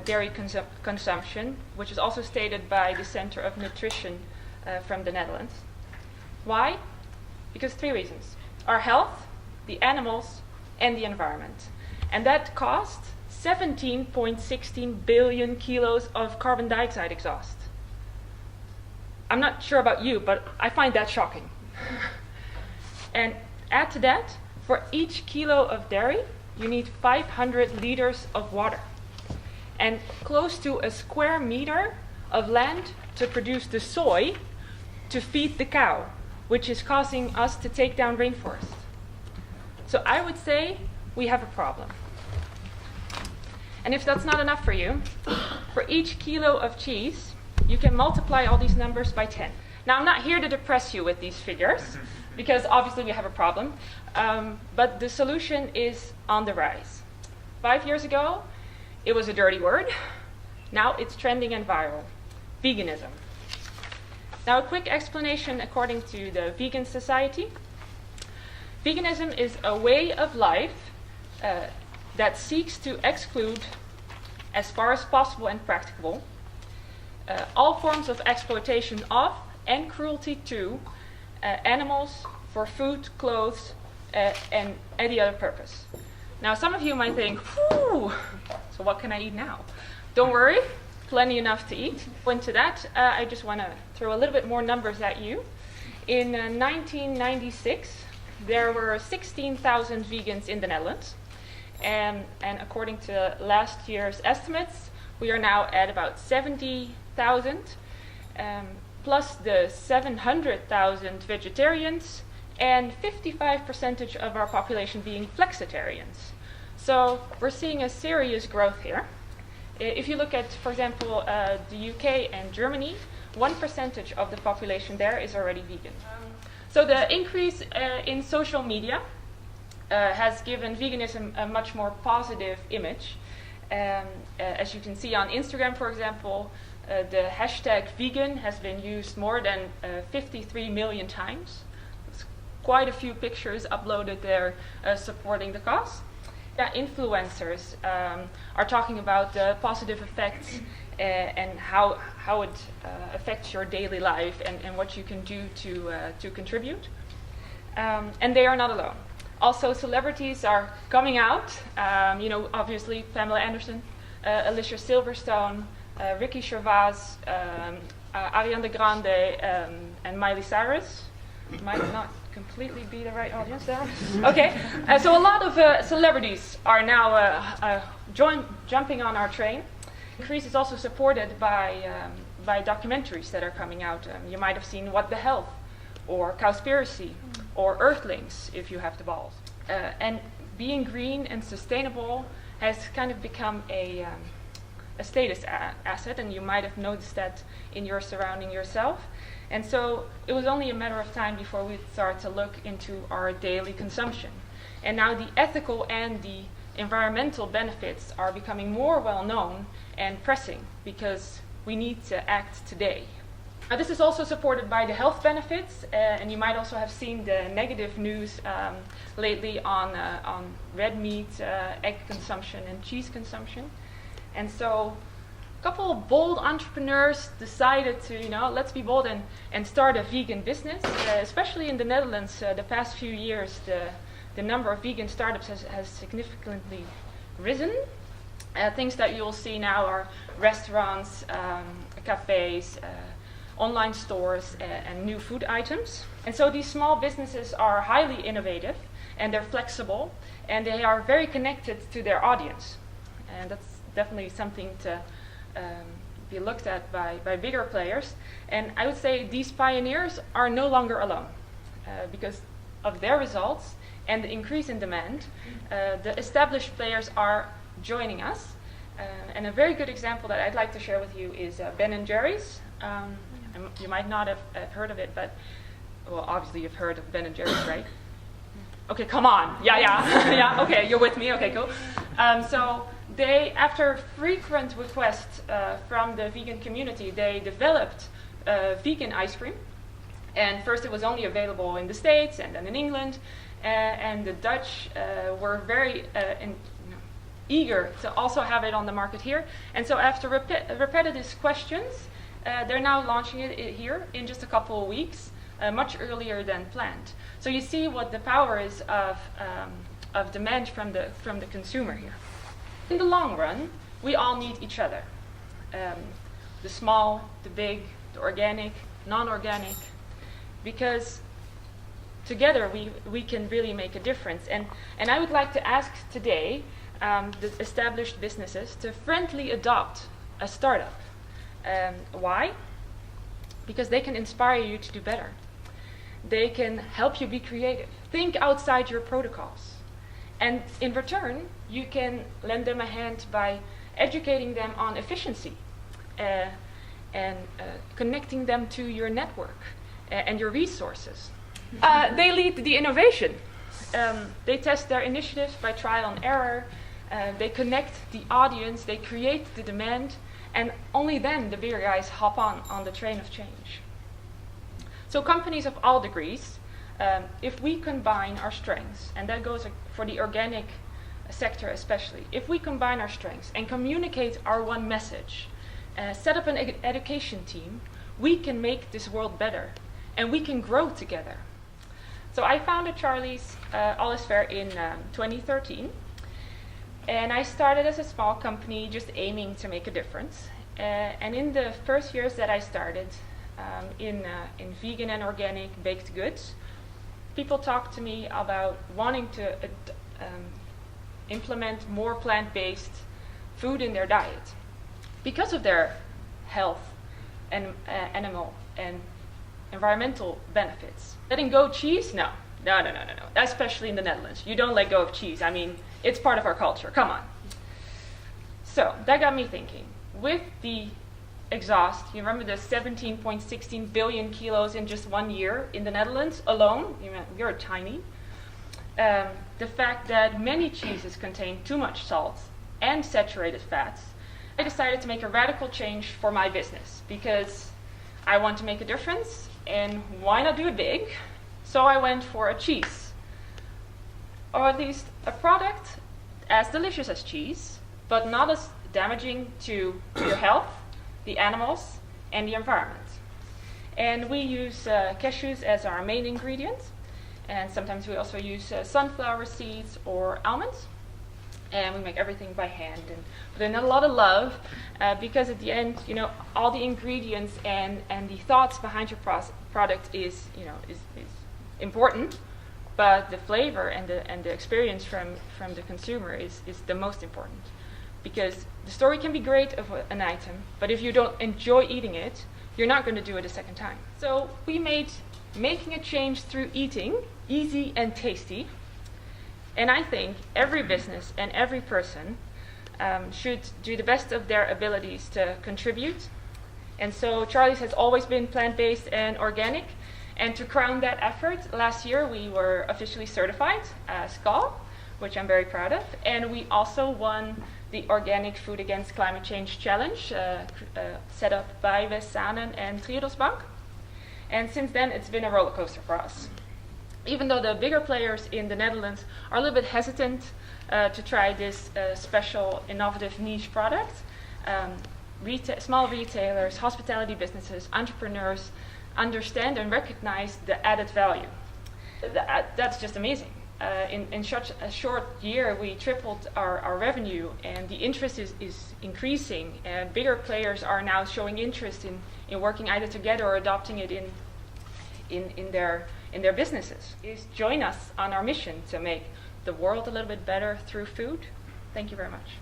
dairy consumption, which is also stated by the Center of Nutrition from the Netherlands. Why? Because 3 reasons: our health, the animals, and the environment. And that cost 17.16 billion kilos of carbon dioxide exhaust. I'm not sure about you, but I find that shocking. And add to that, for each kilo of dairy, you need 500 liters of water and close to a square meter of land to produce the soy to feed the cow, which is causing us to take down rainforest. So I would say we have a problem. And if that's not enough for you, for each kilo of cheese, you can multiply all these numbers by 10. Now, I'm not here to depress you with these figures, because obviously we have a problem, but the solution is on the rise. 5 years ago, it was a dirty word. Now it's trending and viral. Veganism. Now, a quick explanation according to the Vegan Society. Veganism is a way of life that seeks to exclude, as far as possible and practicable, all forms of exploitation of and cruelty to animals for food, clothes, and any other purpose. Now, some of you might think, whew, so what can I eat now? Don't worry, plenty enough to eat. Into that, I just want to throw a little bit more numbers at you. In 1996, there were 16,000 vegans in the Netherlands. And according to last year's estimates, we are now at about 70,000, plus the 700,000 vegetarians, and 55% of our population being flexitarians. So we're seeing a serious growth here. If you look at, for example, the UK and Germany, 1% of the population there is already vegan. So the increase in social media has given veganism a much more positive image. As you can see on Instagram, for example, the hashtag vegan has been used more than 53 million times. It's quite a few pictures uploaded there supporting the cause. Yeah, influencers are talking about the positive effects and how it affects your daily life and what you can do to contribute. And they are not alone. Also, celebrities are coming out. Obviously, Pamela Anderson, Alicia Silverstone, Ricky Gervais, Ariana Grande, and Miley Cyrus. Might not completely be the right audience there. Okay, so a lot of celebrities are now jumping on our train. Increase is also supported by documentaries that are coming out. You might have seen What the Health, or Cowspiracy, or Earthlings, if you have the balls. And being green and sustainable has kind of become a status asset, and you might have noticed that in your surrounding yourself. And so it was only a matter of time before we start to look into our daily consumption. And now the ethical and the environmental benefits are becoming more well known and pressing, because we need to act today. This is also supported by the health benefits, and you might also have seen the negative news lately on red meat, egg consumption, and cheese consumption. And so a couple of bold entrepreneurs decided to, let's be bold and start a vegan business. Especially in the Netherlands, the past few years, the number of vegan startups has significantly risen. Things that you'll see now are restaurants, cafes, online stores, and new food items. And so these small businesses are highly innovative, and they're flexible, and they are very connected to their audience. And that's definitely something to be looked at by bigger players. And I would say these pioneers are no longer alone, because of their results and the increase in demand. The established players are joining us. And a very good example that I'd like to share with you is Ben & Jerry's. You might not have heard of it, but, well, obviously you've heard of Ben & Jerry's, right? Okay, come on. Yeah. Yeah, okay, you're with me. Okay, cool. So they, after frequent requests from the vegan community, they developed vegan ice cream. And first it was only available in the States and then in England. And the Dutch were very eager to also have it on the market here. And so after repetitive questions, they're now launching it here in just a couple of weeks, much earlier than planned. So you see what the power is of demand from the consumer here. In the long run, we all need each other. The small, the big, the organic, non-organic, because together we can really make a difference. And I would like to ask today the established businesses to friendly adopt a startup. Why? Because they can inspire you to do better. They can help you be creative. Think outside your protocols. And in return, you can lend them a hand by educating them on efficiency and connecting them to your network and your resources. They lead the innovation. They test their initiatives by trial and error. They connect the audience. They create the demand. And only then the bigger guys hop on the train of change. So companies of all degrees, if we combine our strengths, and that goes for the organic sector especially, if we combine our strengths and communicate our one message, set up an education team, we can make this world better, and we can grow together. So I founded Charly's Alles Fair in 2013, and I started as a small company just aiming to make a difference. And in the first years that I started in vegan and organic baked goods, people talked to me about wanting to implement more plant-based food in their diet because of their health and animal and environmental benefits. Letting go of cheese? No, especially in the Netherlands. You don't let go of cheese. I mean, it's part of our culture. Come on. So that got me thinking. With the exhaust, you remember the 17.16 billion kilos in just 1 year in the Netherlands alone? You're tiny. The fact that many cheeses contain too much salt and saturated fats, I decided to make a radical change for my business because I want to make a difference, and why not do it big? So I went for a cheese, or at least a product as delicious as cheese, but not as damaging to your health, the animals, and the environment. And we use cashews as our main ingredient, and sometimes we also use sunflower seeds or almonds. And we make everything by hand and put in a lot of love because at the end, all the ingredients and the thoughts behind your product is important, but the flavor and the experience from the consumer is the most important. Because the story can be great of an item, but if you don't enjoy eating it, you're not going to do it a second time. So we made making a change through eating easy and tasty. And I think every business and every person should do the best of their abilities to contribute. And so Charly's has always been plant-based and organic. And to crown that effort, last year we were officially certified SCAL, which I'm very proud of. And we also won the Organic Food Against Climate Change Challenge set up by Veganismen and Triodos Bank. And since then, it's been a roller coaster for us. Even though the bigger players in the Netherlands are a little bit hesitant to try this special, innovative niche product, small retailers, hospitality businesses, entrepreneurs understand and recognize the added value. That's just amazing. In such a short year, we tripled our revenue, and the interest is increasing. Bigger players are now showing interest in working either together or adopting it in their businesses. Join us on our mission to make the world a little bit better through food. Thank you very much.